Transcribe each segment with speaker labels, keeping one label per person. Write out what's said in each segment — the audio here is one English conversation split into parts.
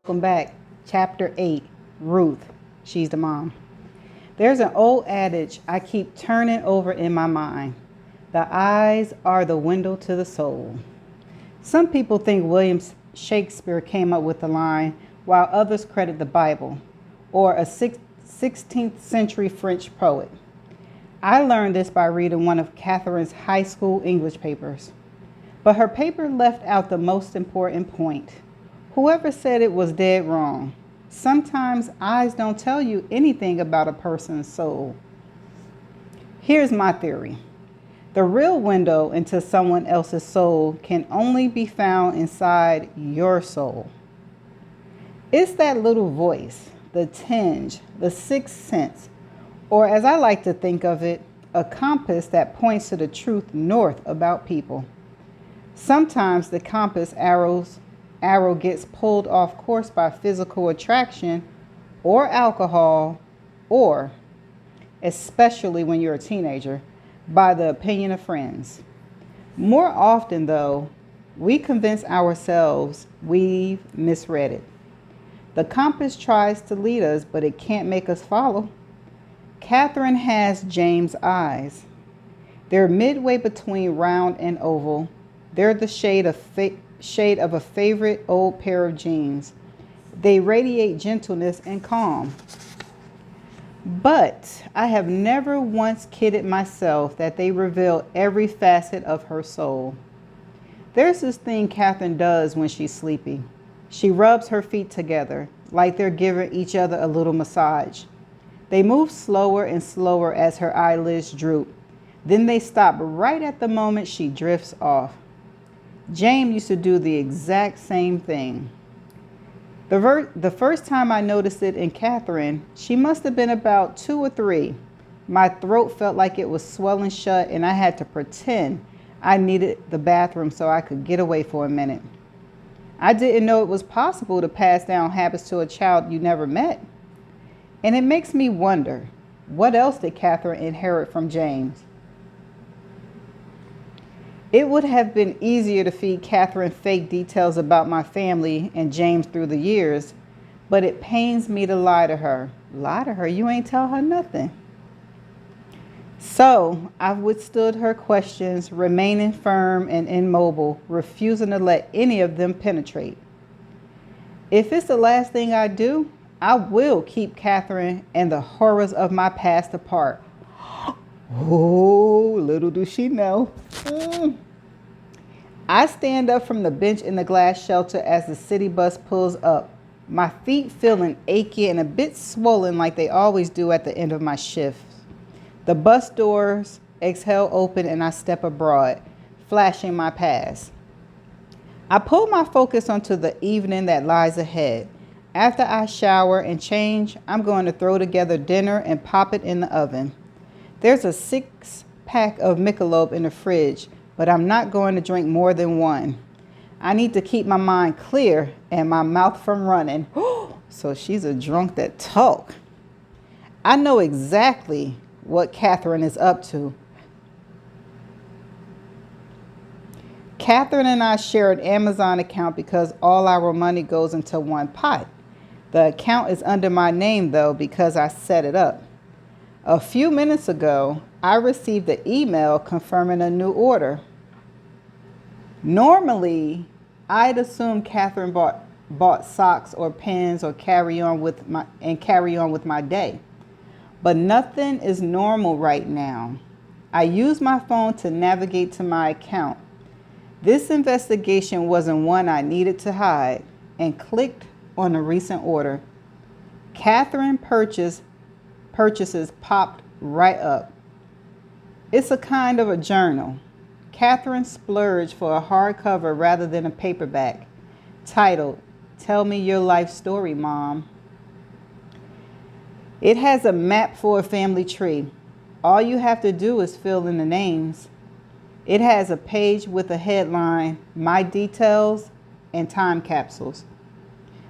Speaker 1: Welcome back. Chapter 8, Ruth. She's the mom. There's an old adage I keep turning over in my mind. The eyes are the window to the soul. Some people think William Shakespeare came up with the line, while others credit the Bible, or a 16th century French poet. I learned this by reading one of Catherine's high school English papers. But her paper left out the most important point. Whoever said it was dead wrong. Sometimes eyes don't tell you anything about a person's soul. Here's my theory. The real window into someone else's soul can only be found inside your soul. It's that little voice, the tinge, the sixth sense, or as I like to think of it, a compass that points to the truth north about people. Sometimes the compass arrow gets pulled off course by physical attraction or alcohol, or, especially when you're a teenager, by the opinion of friends. More often, though, we convince ourselves we've misread it. The compass tries to lead us, but it can't make us follow. Catherine has James' eyes. They're midway between round and oval. They're the shade of a favorite old pair of jeans. They radiate gentleness and calm. But I have never once kidded myself that they reveal every facet of her soul. There's this thing Catherine does when she's sleepy. She rubs her feet together, like they're giving each other a little massage. They move slower and slower as her eyelids droop. Then they stop right at the moment she drifts off. James used to do the exact same thing. The first time I noticed it in Catherine, she must have been about 2 or 3. My throat felt like it was swelling shut, and I had to pretend I needed the bathroom so I could get away for a minute. I didn't know it was possible to pass down habits to a child you never met. And it makes me wonder, what else did Catherine inherit from James? It would have been easier to feed Catherine fake details about my family and James through the years, but it pains me to lie to her. Lie to her? You ain't tell her nothing. So I've withstood her questions, remaining firm and immobile, refusing to let any of them penetrate. If it's the last thing I do, I will keep Catherine and the horrors of my past apart. Oh, little does she know. I stand up from the bench in the glass shelter as the city bus pulls up, my feet feeling achy and a bit swollen like they always do at the end of my shift. The bus doors exhale open and I step abroad, flashing my pass. I pull my focus onto the evening that lies ahead. After I shower and change, I'm going to throw together dinner and pop it in the oven. There's a 6-pack of Michelob in the fridge, but I'm not going to drink more than one. I need to keep my mind clear and my mouth from running. So she's a drunk that talk. I know exactly what Catherine is up to. Catherine and I share an Amazon account because all our money goes into one pot. The account is under my name, though, because I set it up. A few minutes ago, I received an email confirming a new order. Normally, I'd assume Catherine bought socks or pens or carry on with my day. But nothing is normal right now. I use my phone to navigate to my account. This investigation wasn't one I needed to hide, and clicked on a recent order. Catherine purchases popped right up. It's a kind of a journal. Catherine splurged for a hardcover rather than a paperback, titled, "Tell Me Your Life Story, Mom." It has a map for a family tree. All you have to do is fill in the names. It has a page with a headline, "My Details," and time capsules,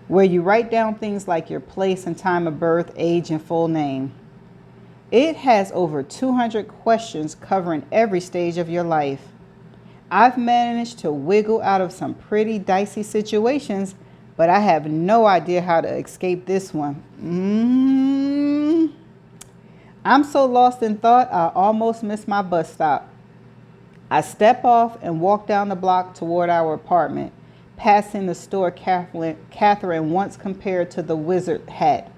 Speaker 1: where you write down things like your place and time of birth, age, and full name. It has over 200 questions covering every stage of your life. I've managed to wiggle out of some pretty dicey situations but I have no idea how to escape this one. I'm so lost in thought, I almost missed my bus stop. I step off and walk down the block toward our apartment, passing the store Catherine once compared to the wizard hat.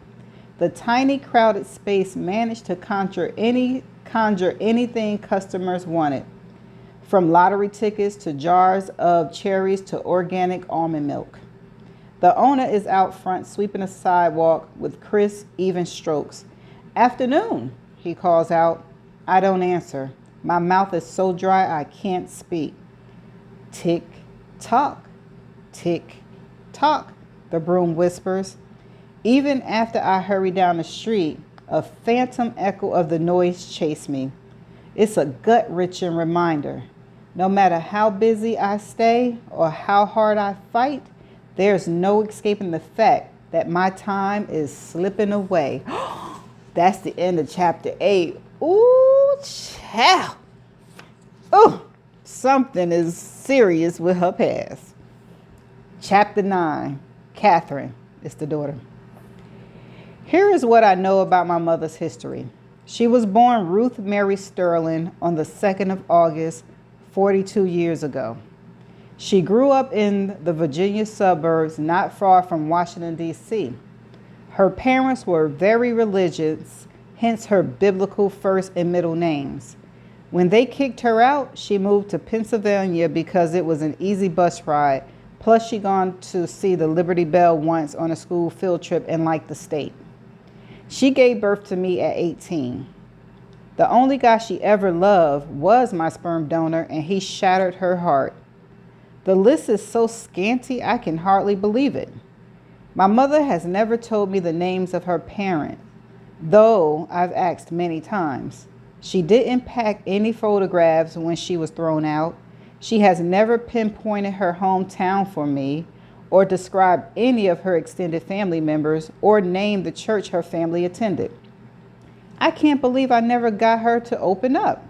Speaker 1: The tiny crowded space managed to conjure anything customers wanted, from lottery tickets to jars of cherries to organic almond milk. The owner is out front sweeping the sidewalk with crisp, even strokes. "Afternoon," he calls out. I don't answer. My mouth is so dry I can't speak. "Tick tock, tick tock," the broom whispers. Even after I hurry down the street, a phantom echo of the noise chased me. It's a gut-wrenching reminder. No matter how busy I stay or how hard I fight, there's no escaping the fact that my time is slipping away. That's the end of chapter 8. Ooh, child. Ooh, something is serious with her past. Chapter 9. Catherine is the daughter. Here is what I know about my mother's history. She was born Ruth Mary Sterling on the 2nd of August, 42 years ago. She grew up in the Virginia suburbs not far from Washington, D.C. Her parents were very religious, hence her biblical first and middle names. When they kicked her out, she moved to Pennsylvania because it was an easy bus ride, plus she'd gone to see the Liberty Bell once on a school field trip and liked the state. She gave birth to me at 18. The only guy she ever loved was my sperm donor, and he shattered her heart. The list is so scanty, I can hardly believe it. My mother has never told me the names of her parents, though I've asked many times. She didn't pack any photographs when she was thrown out. She has never pinpointed her hometown for me, or described any of her extended family members, or named the church her family attended. I can't believe I never got her to open up.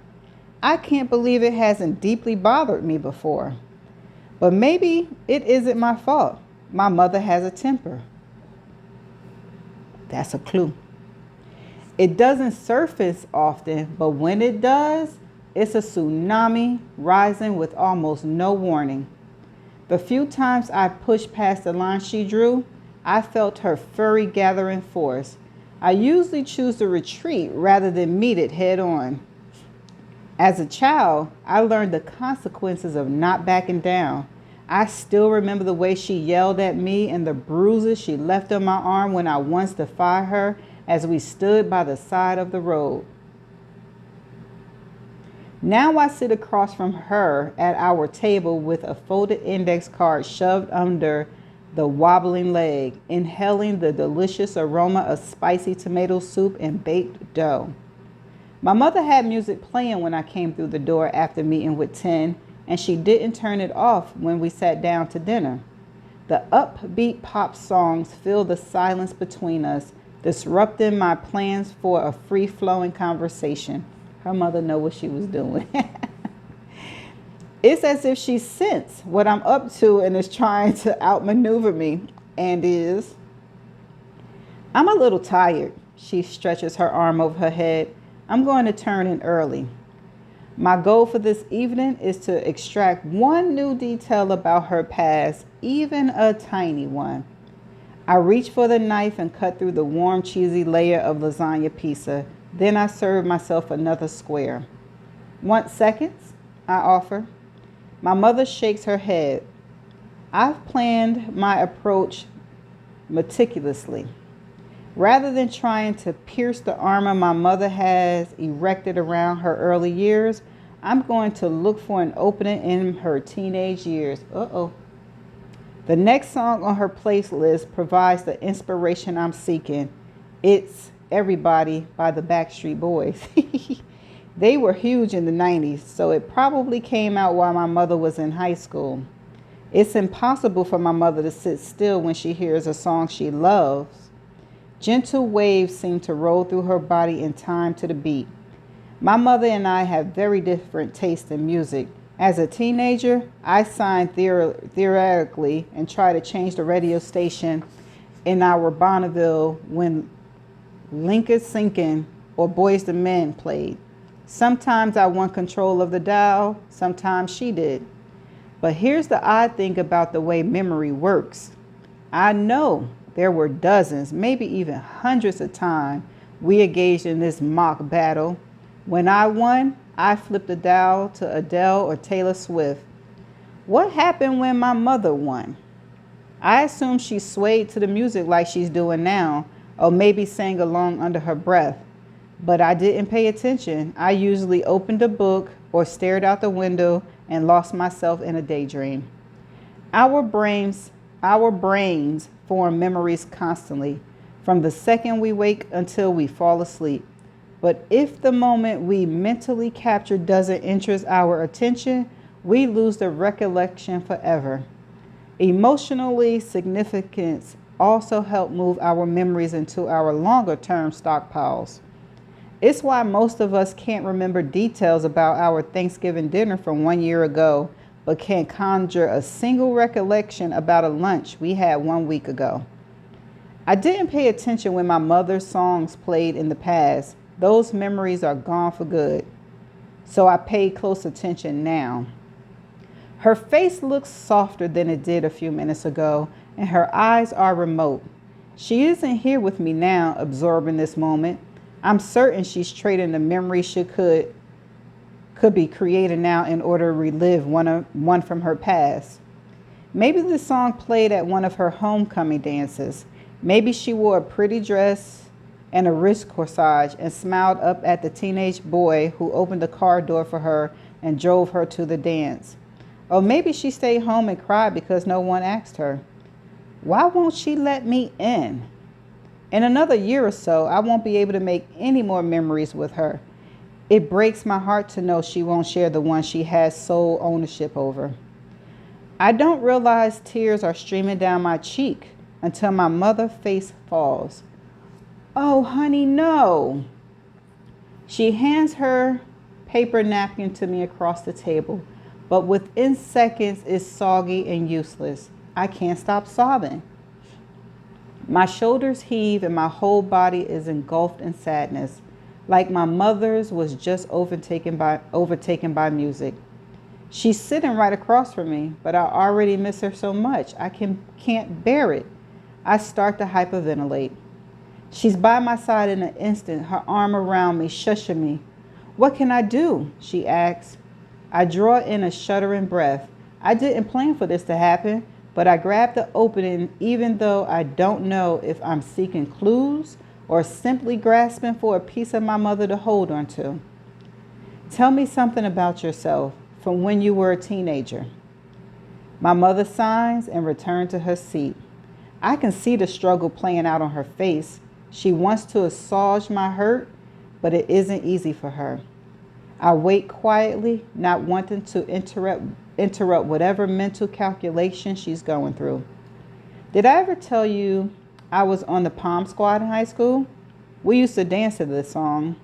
Speaker 1: I can't believe it hasn't deeply bothered me before. But maybe it isn't my fault. My mother has a temper. That's a clue. It doesn't surface often, but when it does, it's a tsunami rising with almost no warning. The few times I pushed past the line she drew, I felt her fury gathering force. I usually choose to retreat rather than meet it head on. As a child, I learned the consequences of not backing down. I still remember the way she yelled at me and the bruises she left on my arm when I once defied her as we stood by the side of the road. Now I sit across from her at our table with a folded index card shoved under the wobbling leg, inhaling the delicious aroma of spicy tomato soup and baked dough. My mother had music playing when I came through the door after meeting with Tin, and she didn't turn it off when we sat down to dinner. The upbeat pop songs filled the silence between us, disrupting my plans for a free-flowing conversation. Her mother knew what she was doing. It's as if she sensed what I'm up to and is trying to outmaneuver me, and is. I'm a little tired. She stretches her arm over her head. I'm going to turn in early. My goal for this evening is to extract one new detail about her past, even a tiny one. I reach for the knife and cut through the warm, cheesy layer of lasagna pizza. Then I serve myself another square. "Want seconds?" I offer. My mother shakes her head. I've planned my approach meticulously. Rather than trying to pierce the armor my mother has erected around her early years, I'm going to look for an opening in her teenage years. The next song on her playlist provides the inspiration I'm seeking. It's Everybody by the Backstreet Boys. They were huge in the 90s, so it probably came out while my mother was in high school. It's impossible for my mother to sit still when she hears a song she loves. Gentle waves seem to roll through her body in time to the beat. My mother and I have very different tastes in music, As a teenager, I signed theoretically and tried to change the radio station in our Bonneville when Lincoln Sinkin' or Boys the Men played. Sometimes I won control of the dial, sometimes she did. But here's the odd thing about the way memory works. I know there were dozens, maybe even hundreds of times we engaged in this mock battle. When I won, I flipped the dial to Adele or Taylor Swift. What happened when my mother won? I assume she swayed to the music like she's doing now, or maybe sang along under her breath. But I didn't pay attention. I usually opened a book or stared out the window and lost myself in a daydream. Our brains form memories constantly, from the second we wake until we fall asleep. But if the moment we mentally capture doesn't interest our attention, we lose the recollection forever. Emotionally significance also help move our memories into our longer-term stockpiles. It's why most of us can't remember details about our Thanksgiving dinner from 1 year ago, but can conjure a single recollection about a lunch we had 1 week ago. I didn't pay attention when my mother's songs played in the past. Those memories are gone for good. So I pay close attention now. Her face looks softer than it did a few minutes ago, and her eyes are remote. She isn't here with me now, absorbing this moment. I'm certain she's trading the memory she could be created now in order to relive one from her past. Maybe the song played at one of her homecoming dances. Maybe she wore a pretty dress and a wrist corsage and smiled up at the teenage boy who opened the car door for her and drove her to the dance. Or maybe she stayed home and cried because no one asked her. Why won't she let me in? In another year or so, I won't be able to make any more memories with her. It breaks my heart to know she won't share the one she has sole ownership over. I don't realize tears are streaming down my cheek until my mother's face falls. Oh, honey, no. She hands her paper napkin to me across the table, but within seconds it's soggy and useless. I can't stop sobbing. My shoulders heave and my whole body is engulfed in sadness, like my mother's was just overtaken by music. She's sitting right across from me, but I already miss her so much. I can't bear it. I start to hyperventilate. She's by my side in an instant, her arm around me, shushing me. What can I do? She asks. I draw in a shuddering breath. I didn't plan for this to happen, but I grab the opening even though I don't know if I'm seeking clues or simply grasping for a piece of my mother to hold on to. Tell me something about yourself from when you were a teenager. My mother signs and returns to her seat. I can see the struggle playing out on her face. She wants to assuage my hurt, but it isn't easy for her. I wait quietly, not wanting to interrupt whatever mental calculation she's going through. Did I ever tell you I was on the pom squad in high school? We used to dance to this song.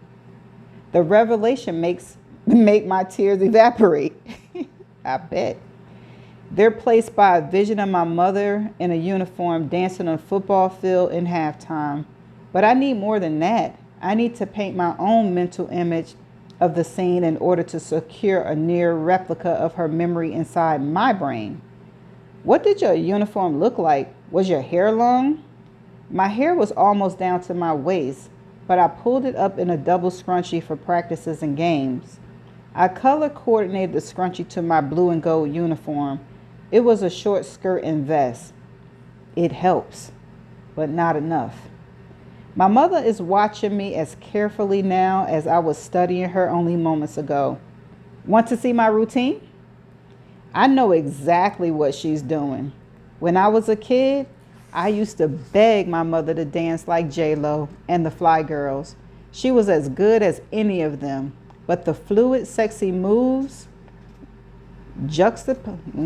Speaker 1: The revelation make my tears evaporate. I bet. They're placed by a vision of my mother in a uniform dancing on a football field in halftime. But I need more than that. I need to paint my own mental image of the scene in order to secure a near replica of her memory inside my brain. What did your uniform look like? Was your hair long? My hair was almost down to my waist, but I pulled it up in a double scrunchie for practices and games. I color coordinated the scrunchie to my blue and gold uniform. It was a short skirt and vest. It helps, but not enough. My mother is watching me as carefully now as I was studying her only moments ago. Want to see my routine? I know exactly what she's doing. When I was a kid, I used to beg my mother to dance like J-Lo and the Fly Girls. She was as good as any of them, but the fluid, sexy moves, juxtapose?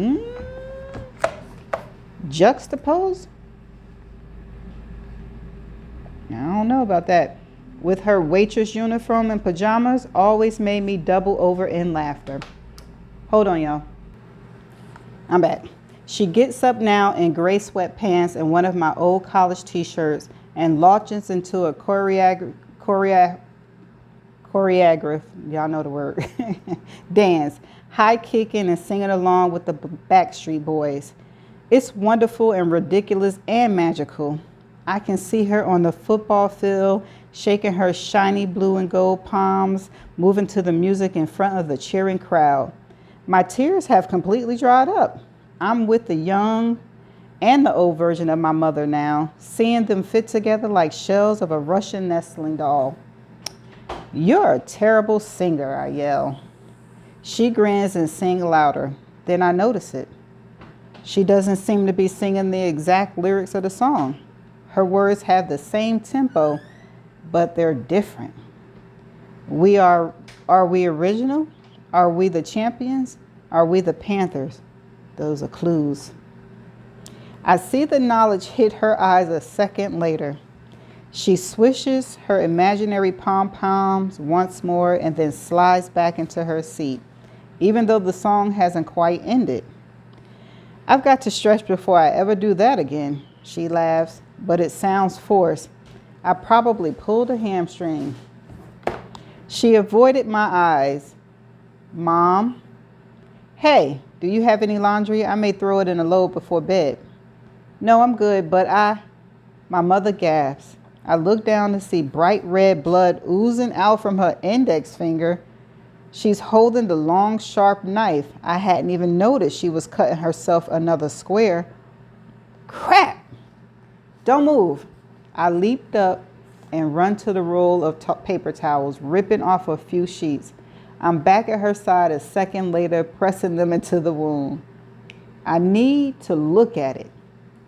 Speaker 1: I don't know about that. With her waitress uniform and pajamas always made me double over in laughter. Hold on, y'all. I'm back. She gets up now in gray sweatpants and one of my old college t-shirts and launches into a choreograph, y'all know the word, dance, high kicking and singing along with the Backstreet Boys. It's wonderful and ridiculous and magical. I can see her on the football field, shaking her shiny blue and gold palms, moving to the music in front of the cheering crowd. My tears have completely dried up. I'm with the young and the old version of my mother now, seeing them fit together like shells of a Russian nestling doll. You're a terrible singer, I yell. She grins and sings louder. Then I notice it. She doesn't seem to be singing the exact lyrics of the song. Her words have the same tempo, but they're different. Are we original? Are we the champions? Are we the Panthers? Those are clues. I see the knowledge hit her eyes a second later. She swishes her imaginary pom-poms once more and then slides back into her seat, even though the song hasn't quite ended. I've got to stretch before I ever do that again, she laughs, but it sounds forced. I probably pulled a hamstring. She avoided my eyes. Mom? Hey, do you have any laundry? I may throw it in a load before bed. No, I'm good, but my mother gasps. I look down to see bright red blood oozing out from her index finger. She's holding the long, sharp knife. I hadn't even noticed she was cutting herself another square. Crap! Don't move. I leaped up and run to the roll of paper towels, ripping off a few sheets. I'm back at her side a second later, pressing them into the wound. I need to look at it.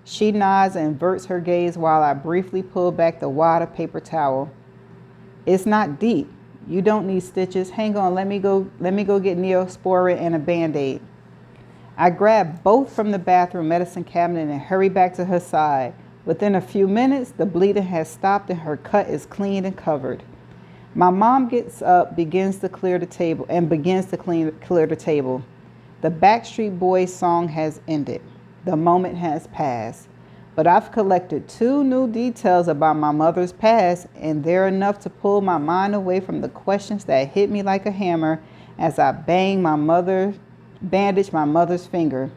Speaker 1: She nods and inverts her gaze while I briefly pull back the wad of paper towel. It's not deep. You don't need stitches. Hang on, let me go get Neosporin and a Band-Aid. I grab both from the bathroom medicine cabinet and hurry back to her side. Within a few minutes, the bleeding has stopped and her cut is clean and covered. My mom gets up, begins to clear the table. The Backstreet Boys song has ended. The moment has passed. But I've collected 2 new details about my mother's past, and they're enough to pull my mind away from the questions that hit me like a hammer as I bandage my mother's finger.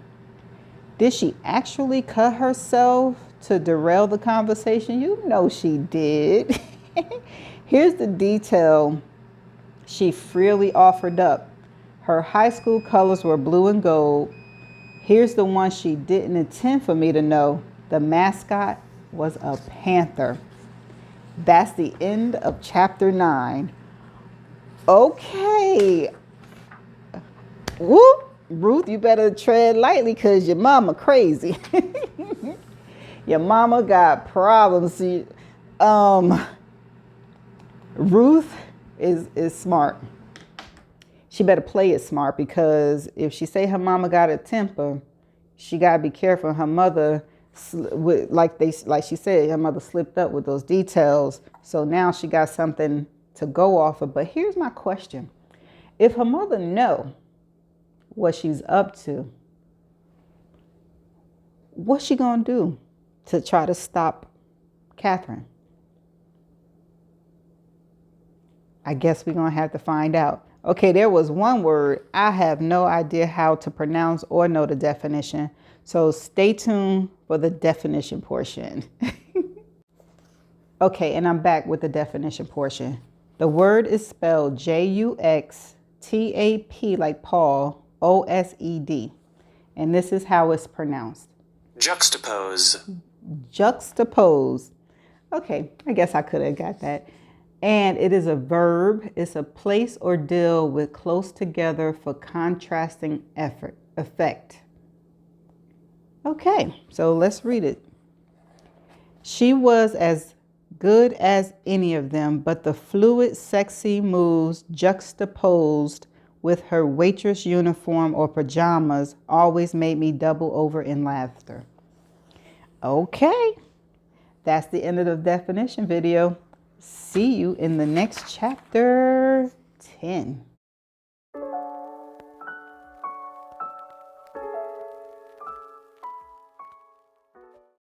Speaker 1: Did she actually cut herself to derail the conversation? You know she did. Here's the detail she freely offered up. Her high school colors were blue and gold. Here's the one she didn't intend for me to know. The mascot was a panther. That's the end of chapter 9. Okay. Whoop. Ruth, you better tread lightly because your mama crazy. Your mama got problems. Ruth is smart. She better play it smart, because if she say her mama got a temper, she got to be careful. Her mother, like she said, her mother slipped up with those details. So now she got something to go off of. But here's my question. If her mother know what she's up to, what's she going to do to try to stop Catherine? I guess we're going to have to find out. Okay, there was one word I have no idea how to pronounce or know the definition. So stay tuned for the definition portion. Okay, and I'm back with the definition portion. The word is spelled Juxtap, like Paul, OSED. And this is how it's pronounced.
Speaker 2: Juxtapose.
Speaker 1: Juxtapose. Okay, I guess I could have got that. And it is a verb. It's a place or deal with close together for contrasting effect. Okay, so let's read it. She was as good as any of them, but the fluid, sexy moves juxtaposed with her waitress uniform or pajamas always made me double over in laughter. Okay, that's the end of the definition video. See you in the next chapter 10.